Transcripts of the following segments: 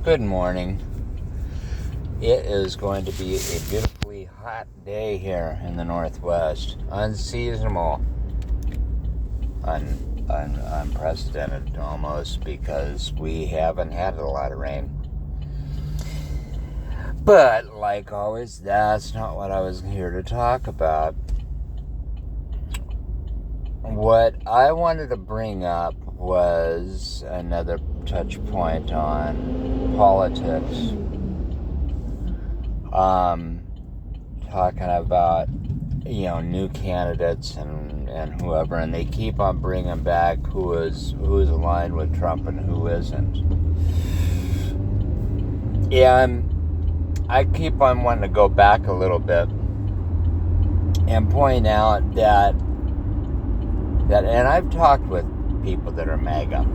Good morning. It is going to be a beautifully hot day here in the Northwest. Unseasonable. Unprecedented almost, because we haven't had a lot of rain. But like always, that's not what I was here to talk about. What I wanted to bring up was another touch point on politics. Talking about, new candidates and whoever, and they keep on bringing back who is aligned with Trump and who isn't. I keep on wanting to go back a little bit and point out that, and I've talked with people that are MAGA.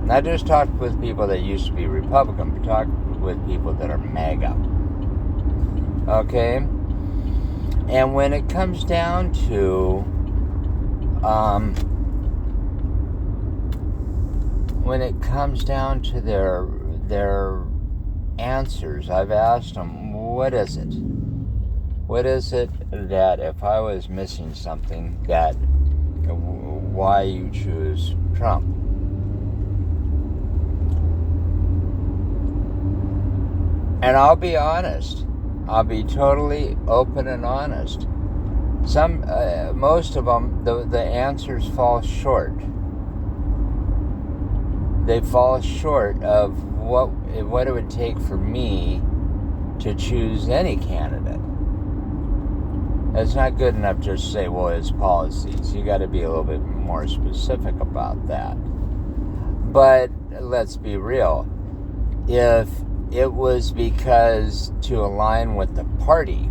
Not just talked with people that used to be Republican, but talked with people that are MAGA. Okay? And when it comes down to, their answers, I've asked them, what is it? What is it that, if I was missing something, that why you choose Trump? And I'll be honest. I'll be totally open and honest. Most of them, the answers fall short. They fall short of what it would take for me to choose any candidate. It's not good enough just to say, well, his policies. You got to be a little bit more specific about that. But let's be real. If it was because to align with the party,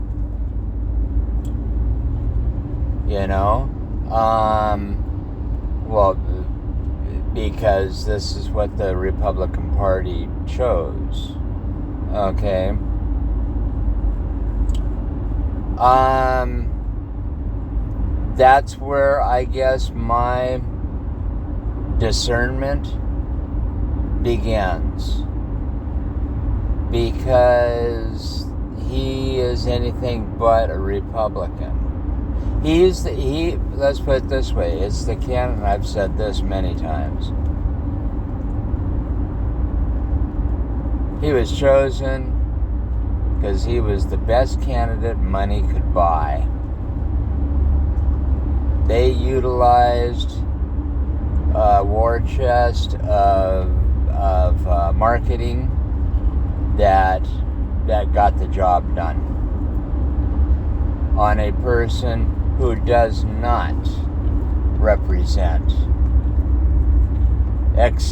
because this is what the Republican Party chose, okay? That's where I guess my discernment begins. Because he is anything but a Republican. Let's put it this way, it's the candidate, I've said this many times. He was chosen because he was the best candidate money could buy. They utilized a war chest of marketing that got the job done on a person who does not represent,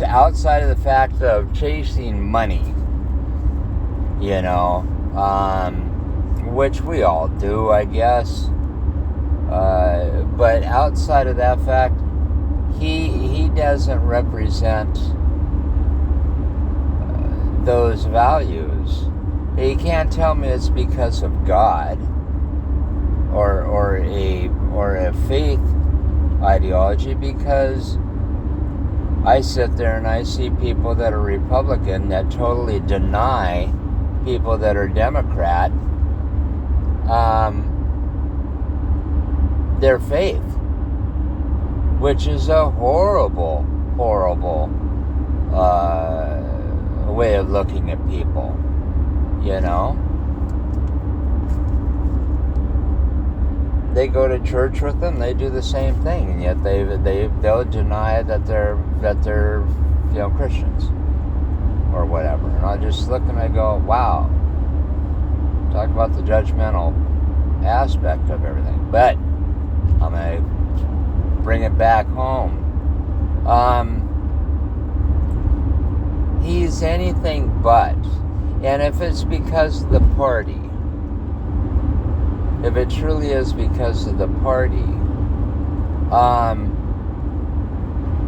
outside of the fact of chasing money, which we all do, I guess, but outside of that fact, he doesn't represent those values. You can't tell me it's because of God or a faith ideology, because I sit there and I see people that are Republican that totally deny people that are Democrat their faith, which is a horrible way of looking at people, They go to church with them, they do the same thing, and yet they'll deny that they're Christians or whatever. And I just look and I go, wow. Talk about the judgmental aspect of everything. But I'm gonna bring it back home. He's anything but. And if it's because of the party, if it truly is because of the party,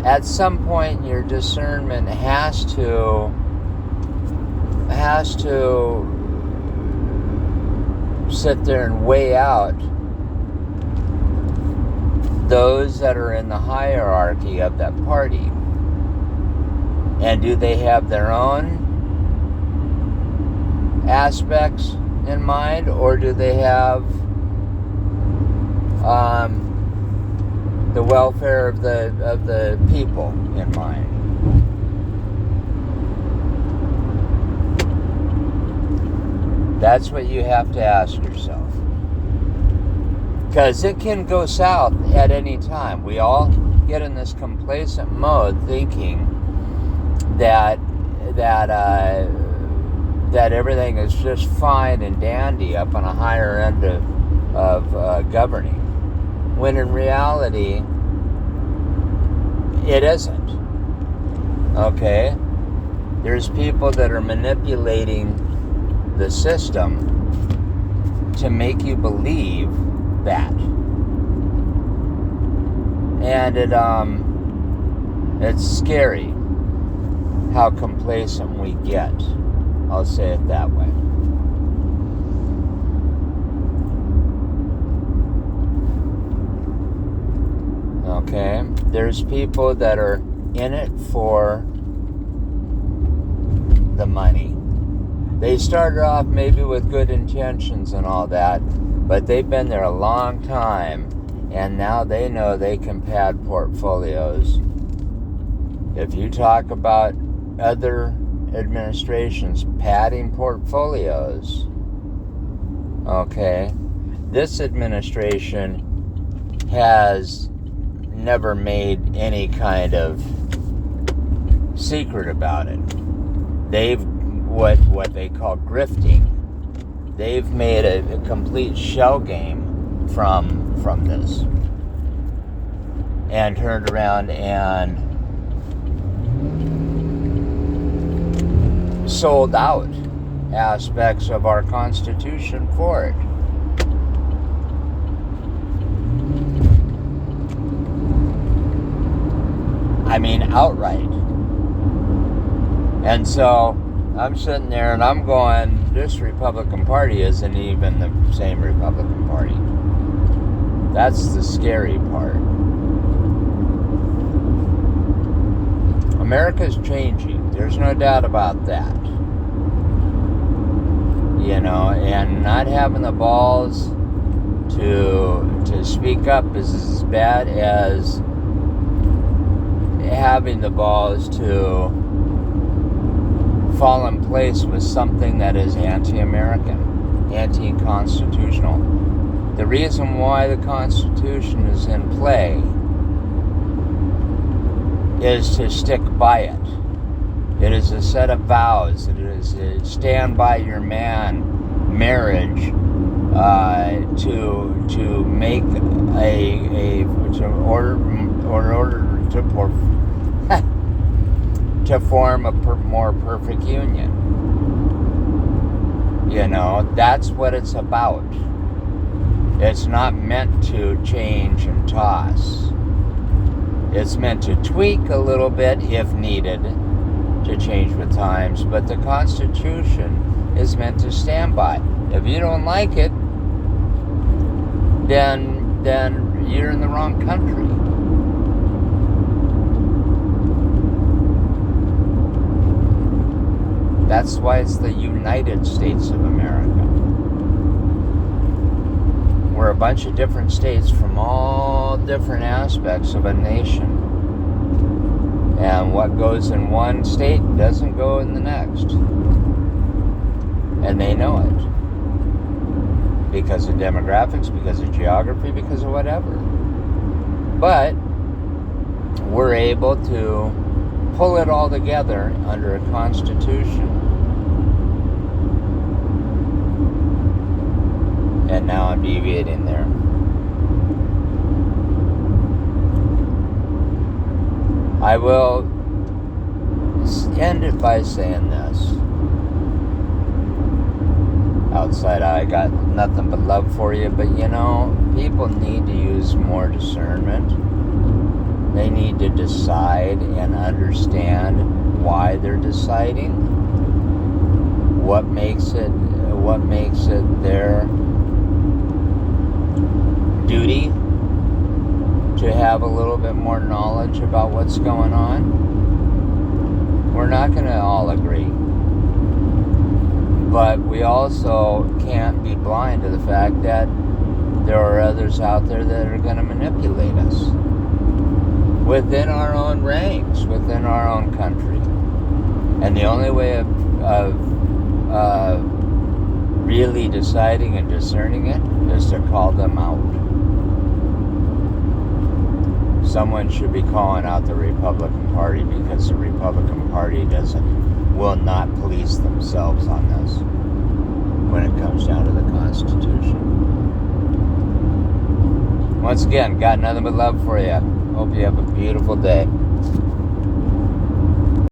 at some point your discernment has to sit there and weigh out those that are in the hierarchy of that party. And do they have their own aspects in mind, or do they have the welfare of the people in mind? That's what you have to ask yourself. Because it can go south at any time. We all get in this complacent mode thinking that everything is just fine and dandy up on a higher end of governing, when in reality it isn't. Okay? There's people that are manipulating the system to make you believe that. And it's scary how complacent we get. I'll say it that way. Okay? There's people that are in it for the money. They started off maybe with good intentions and all that, but they've been there a long time, and now they know they can pad portfolios. If you talk about other administrations padding portfolios, okay, this administration has never made any kind of secret about it. They've what they call grifting. They've made a complete shell game from this, and turned around and sold out aspects of our Constitution for it. I mean, outright. And so I'm sitting there and I'm going, this Republican Party isn't even the same Republican Party. That's the scary part. America's changing. There's no doubt about that. You know, and not having the balls to speak up is as bad as having the balls to fall in place with something that is anti-American, anti-constitutional. The reason why the Constitution is in play is to stick by it. It is a set of vows. It is a stand by your man marriage to make to form a more perfect union. You know, that's what it's about. It's not meant to change and toss. It's meant to tweak a little bit if needed to change with times, but the Constitution is meant to stand by. If you don't like it, then you're in the wrong country. That's why it's the United States of America. We're a bunch of different states from all different aspects of a nation. And what goes in one state doesn't go in the next. And they know it. Because of demographics, because of geography, because of whatever. But we're able to pull it all together under a constitution. And now I'm deviating there. I will end it by saying this. Outside, I got nothing but love for you, but you know, people need to use more discernment. They need to decide and understand why they're deciding. What makes it their duty to have a little bit more knowledge about what's going on. We're not going to all agree. But we also can't be blind to the fact that there are others out there that are going to manipulate us within our own ranks, within our own country. And the only way of really deciding and discerning it is to call them out. Someone should be calling out the Republican Party, because the Republican Party will not police themselves on this when it comes down to the Constitution. Once again, got nothing but love for you. Hope you have a beautiful day.